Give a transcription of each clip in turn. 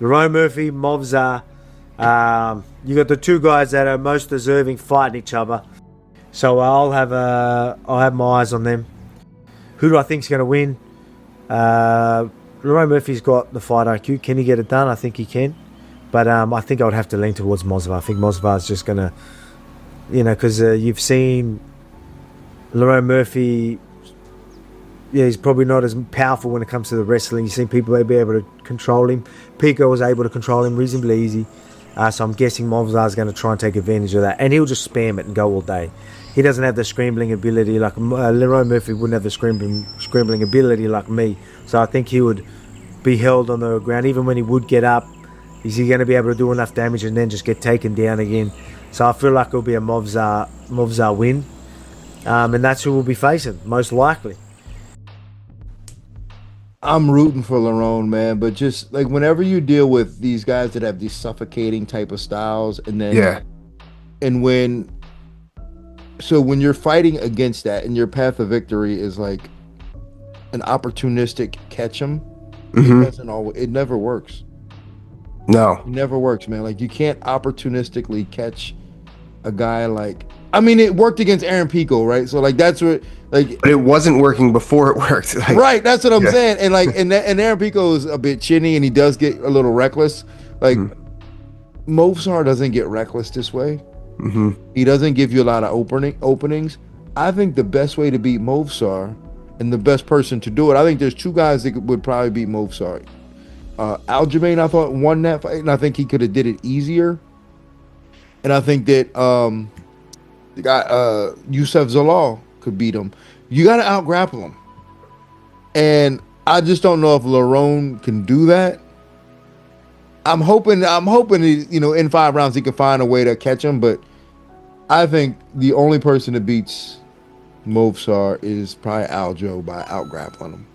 Lerone Murphy, Movsar. You got the two guys that are most deserving fighting each other. So I'll have my eyes on them. Who do I think's going to win? Lerone Murphy's got the fight IQ. Can he get it done? I think he can. But I think I would have to lean towards Movsar. I think Movsar's just going to, because you've seen Lerone Murphy. Yeah, he's probably not as powerful when it comes to the wrestling. You've seen people be able to control him. Pico was able to control him reasonably easy. So I'm guessing Movsar is going to try and take advantage of that. And he'll just spam it and go all day. He doesn't have the scrambling ability like Lerone Murphy wouldn't have the scrambling ability like me. So I think he would be held on the ground. Even when he would get up, is he going to be able to do enough damage and then just get taken down again? So I feel like it'll be a Movsar win. And that's who we'll be facing, most likely. I'm rooting for Lerone, man, but just like whenever you deal with these guys that have these suffocating type of styles, and then when you're fighting against that, and your path of victory is like an opportunistic catch 'em, it never works. No, it never works, man. Like you can't opportunistically catch a guy like. I mean, it worked against Aaron Pico, right? So like that's what like. But it wasn't working before it worked. Like, right, that's what I'm saying. And like, and Aaron Pico is a bit chinny, and he does get a little reckless. Like, Movsar doesn't get reckless this way. He doesn't give you a lot of openings. I think the best way to beat Movsar, and the best person to do it, I think there's two guys that would probably beat Movsar. Aljamain, I thought, won that fight, and I think he could have did it easier. And I think that the guy Youssef Zalal could beat him. You got to out-grapple him. And I just don't know if Lerone can do that. I'm hoping he, in 5 rounds he can find a way to catch him, but I think the only person that beats Movsar is probably Aljo by out-grappling him.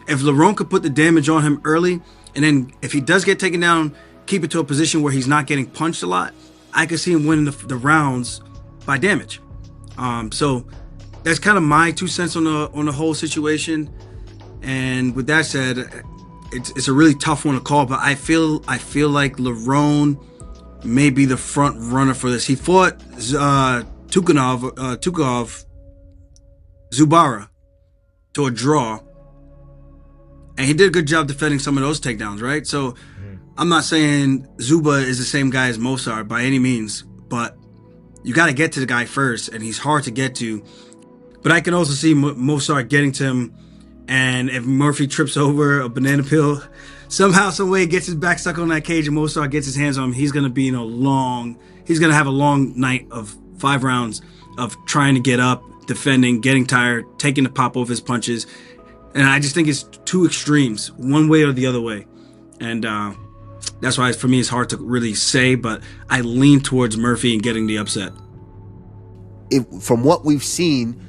If Lerone could put the damage on him early, and then if he does get taken down, keep it to a position where he's not getting punched a lot, I could see him winning the rounds by damage. So that's kind of my 2 cents on the whole situation. And with that said, it's a really tough one to call, but I feel like Lerone may be the front runner for this. He fought Tukov Zubara to a draw, and he did a good job defending some of those takedowns, right? So I'm not saying Zuba is the same guy as Movsar by any means, but you got to get to the guy first, and he's hard to get to. But I can also see Movsar getting to him, and if Murphy trips over a banana peel, somehow, some way, gets his back stuck on that cage, and Movsar gets his hands on him, he's going to be he's going to have a long night of 5 rounds of trying to get up, defending, getting tired, taking the pop off his punches. And I just think it's two extremes, one way or the other way. And that's why, for me, it's hard to really say, but I lean towards Murphy and getting the upset. From what we've seen,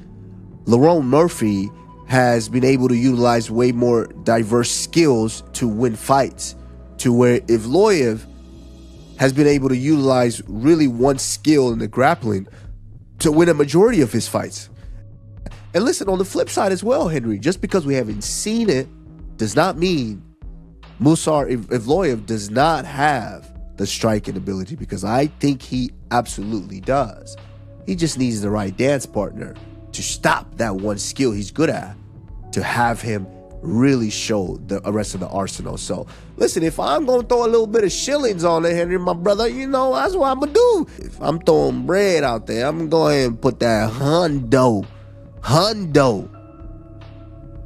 Lerone Murphy has been able to utilize way more diverse skills to win fights, to where Evloev has been able to utilize really one skill in the grappling to win a majority of his fights. And listen, on the flip side as well, Henry, just because we haven't seen it does not mean Movsar Evloev does not have the striking ability, because I think he absolutely does. He just needs the right dance partner to stop that one skill he's good at, to have him really show the rest of the arsenal. So listen, if I'm going to throw a little bit of shillings on it, Henry, my brother, that's what I'm going to do. If I'm throwing bread out there, I'm going to go ahead and put that hundo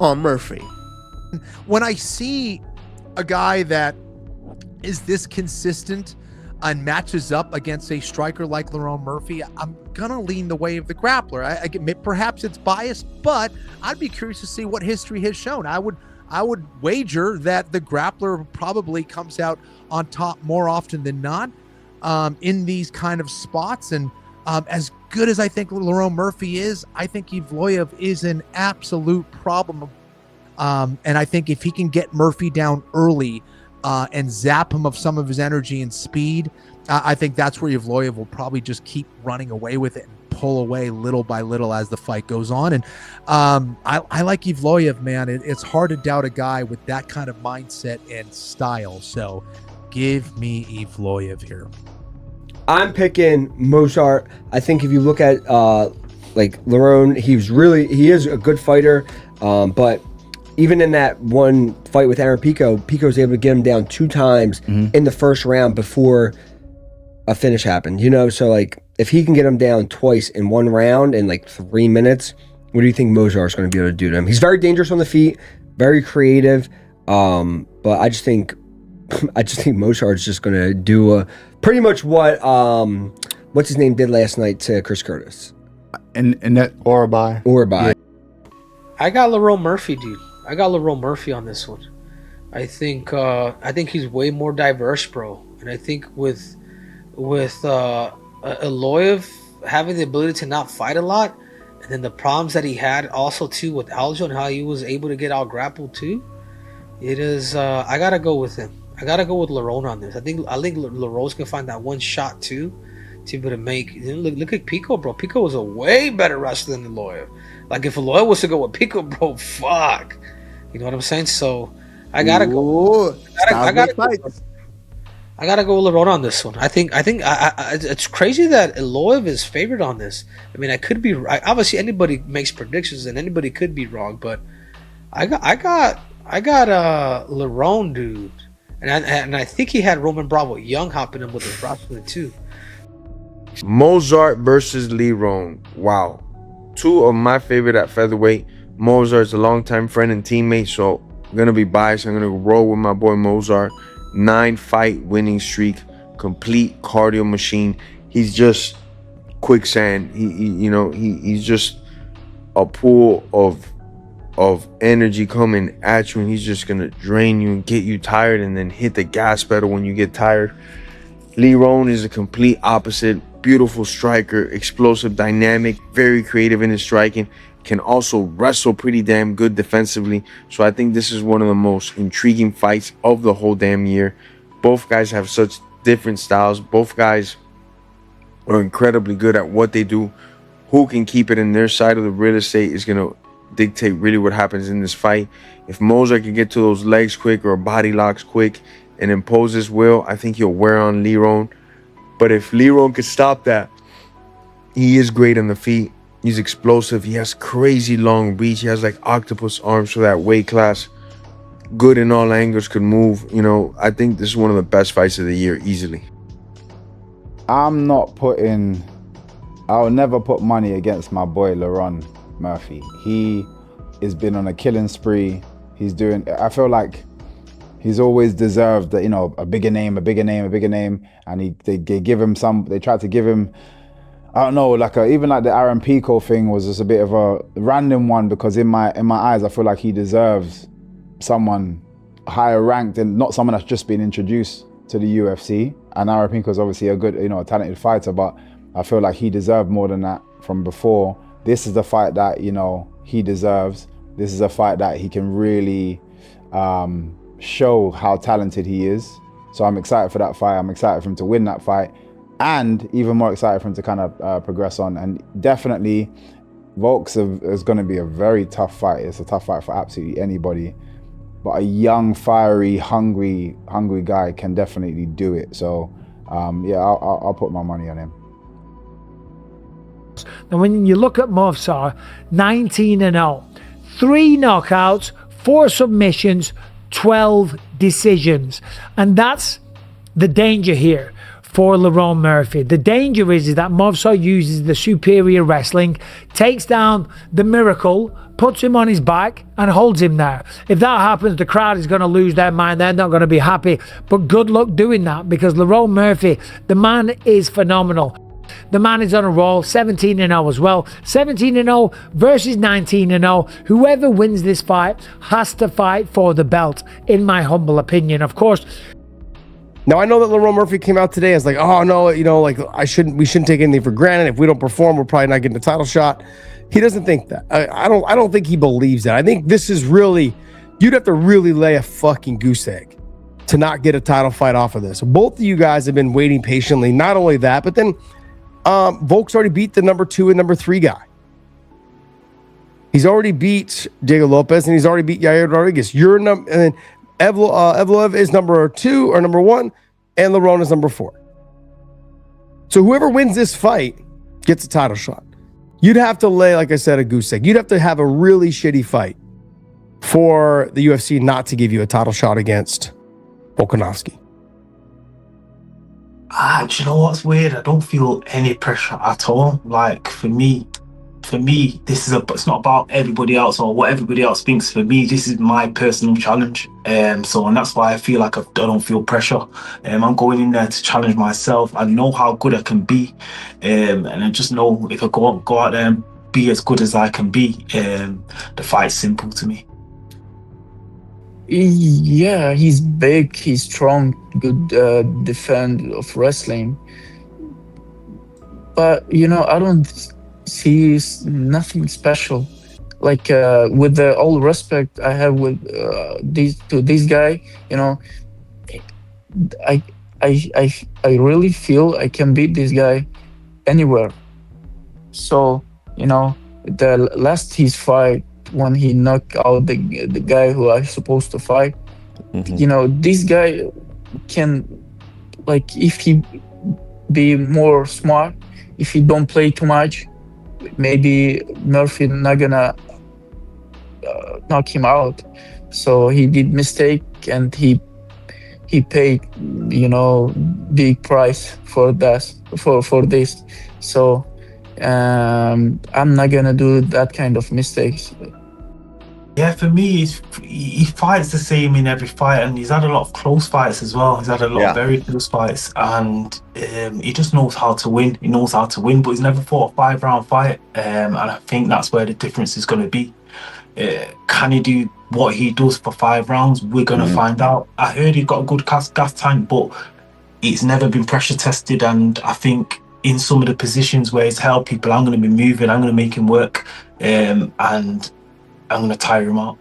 on Murphy. When I see a guy that is this consistent and matches up against a striker like Lerone Murphy, I'm gonna lean the way of the grappler. I perhaps it's biased, but I'd be curious to see what history has shown. I would wager that the grappler probably comes out on top more often than not in these kind of spots. And as good as I think Lerone Murphy is, I think Evloev is an absolute problem. And I think if he can get Murphy down early and zap him of some of his energy and speed, I think that's where Evloev will probably just keep running away with it and pull away little by little as the fight goes on. And I like Evloev, man. It's hard to doubt a guy with that kind of mindset and style. So give me Evloev here. I'm picking Movsar. I think if you look at like Lerone, he is a good fighter, but even in that one fight with Aaron Pico was able to get him down 2 times in the first round before a finish happened. So like if he can get him down twice in 1 round in like 3 minutes, what do you think Movsar is going to be able to do to him? He's very dangerous on the feet, very creative, but I just think Movsar is just going to do pretty much what what's his name did last night to Chris Curtis. And that Orabai. Yeah. I got Lerone Murphy, dude. I got Lerone Murphy on this one. I think he's way more diverse, bro. And I think with Evloev having the ability to not fight a lot, and then the problems that he had also too with Aljo and how he was able to get out grappled too, it is I gotta go with him. I gotta go with Lerone on this. I think Lerone's gonna find that one shot too to be able to make. Look at Pico, bro. Pico was a way better wrestler than Evloev. Like if Evloev was to go with Pico, bro, fuck. You know what I'm saying? So I gotta go. I gotta go with Lerone on this one. I think it's crazy that Evloev is favored on this. I mean, I could be right. Obviously, anybody makes predictions and anybody could be wrong, but I got Lerone, dude. And I think he had Roman Bravo Young hopping him with his wrestling too. Movsar versus Lerone. Wow. 2 of my favorite at featherweight. Movsar is a longtime friend and teammate, so I'm going to be biased. I'm going to roll with my boy Movsar. 9-fight winning streak. Complete cardio machine. He's just quicksand. He's just a pool of energy coming at you, and he's just gonna drain you and get you tired and then hit the gas pedal when you get tired. Lerone is a complete opposite. Beautiful striker, explosive, dynamic, very creative in his striking, can also wrestle pretty damn good defensively. So I think this is one of the most intriguing fights of the whole damn year. Both guys have such different styles. Both guys are incredibly good at what they do. Who can keep it in their side of the real estate is gonna dictate really what happens in this fight. If Movsar can get to those legs quick or body locks quick and impose his will, I think he'll wear on Lerone. But if Lerone could stop that, he is great on the feet. He's explosive. He has crazy long reach. He has like octopus arms for that weight class. Good in all angles, could move. I think this is one of the best fights of the year, easily. I'll never put money against my boy Lerone Murphy. He has been on a killing spree. I feel like he's always deserved a bigger name, and they tried to give him, I don't know, even like the Aaron Pico thing was just a bit of a random one, because in my eyes I feel like he deserves someone higher ranked and not someone that's just been introduced to the UFC. And Aaron Pico is obviously a good, a talented fighter, but I feel like he deserved more than that from before. This is the fight that, he deserves. This is a fight that he can really show how talented he is. So I'm excited for that fight. I'm excited for him to win that fight, and even more excited for him to kind of progress on. And definitely, Volks is going to be a very tough fight. It's a tough fight for absolutely anybody. But a young, fiery, hungry guy can definitely do it. So, I'll put my money on him. Now, when you look at Movsar, 19-0, 3 knockouts, 4 submissions, 12 decisions. And that's the danger here for Lerone Murphy. The danger is that Movsar uses the superior wrestling, takes down the Miracle, puts him on his back and holds him there. If that happens, the crowd is going to lose their mind. They're not going to be happy. But good luck doing that, because Lerone Murphy, the man is phenomenal. The man is on a roll, 17-0 as well. 17-0 versus 19-0. Whoever wins this fight has to fight for the belt, in my humble opinion. Of course. Now, I know that Lerone Murphy came out today as like, oh no, we shouldn't take anything for granted. If we don't perform, we're probably not getting a title shot. He doesn't think that. I don't think he believes that. I think this is really, you'd have to really lay a fucking goose egg to not get a title fight off of this. Both of you guys have been waiting patiently. Not only that, but then Volk's already beat the number 2 and number 3 guy. He's already beat Diego Lopez, and he's already beat Yair Rodriguez. And then Evloev is number 2 or number 1, and Lerone is number 4. So whoever wins this fight gets a title shot. You'd have to lay, like I said, a goose egg. You'd have to have a really shitty fight for the UFC not to give you a title shot against Volkanovski. Do you know what's weird? I don't feel any pressure at all. Like for me, this is it's not about everybody else or what everybody else thinks. For me, this is my personal challenge. And that's why I feel like I don't feel pressure. I'm going in there to challenge myself. I know how good I can be, and I just know if I go out there and be as good as I can be, the fight's simple to me. Yeah, he's big, he's strong, good defend of wrestling. But I don't see nothing special. Like with all respect I have with this guy, I really feel I can beat this guy anywhere. So the last his fight, when he knocked out the guy who I supposed to fight, this guy can, like, if he be more smart, if he don't play too much, maybe Murphy not gonna knock him out. So he did mistake, and he paid big price for this. So I'm not gonna do that kind of mistakes. Yeah, for me, he fights the same in every fight, and he's had a lot of close fights as well. He's had a lot of very close fights, and he just knows how to win. He knows how to win, but he's never fought a 5-round fight, and I think that's where the difference is going to be. Can he do what he does for 5 rounds? We're going to find out. I heard he got a good gas tank, but it's never been pressure tested, and I think in some of the positions where he's held people, I'm going to be moving, I'm going to make him work, and I'm going to tire him out.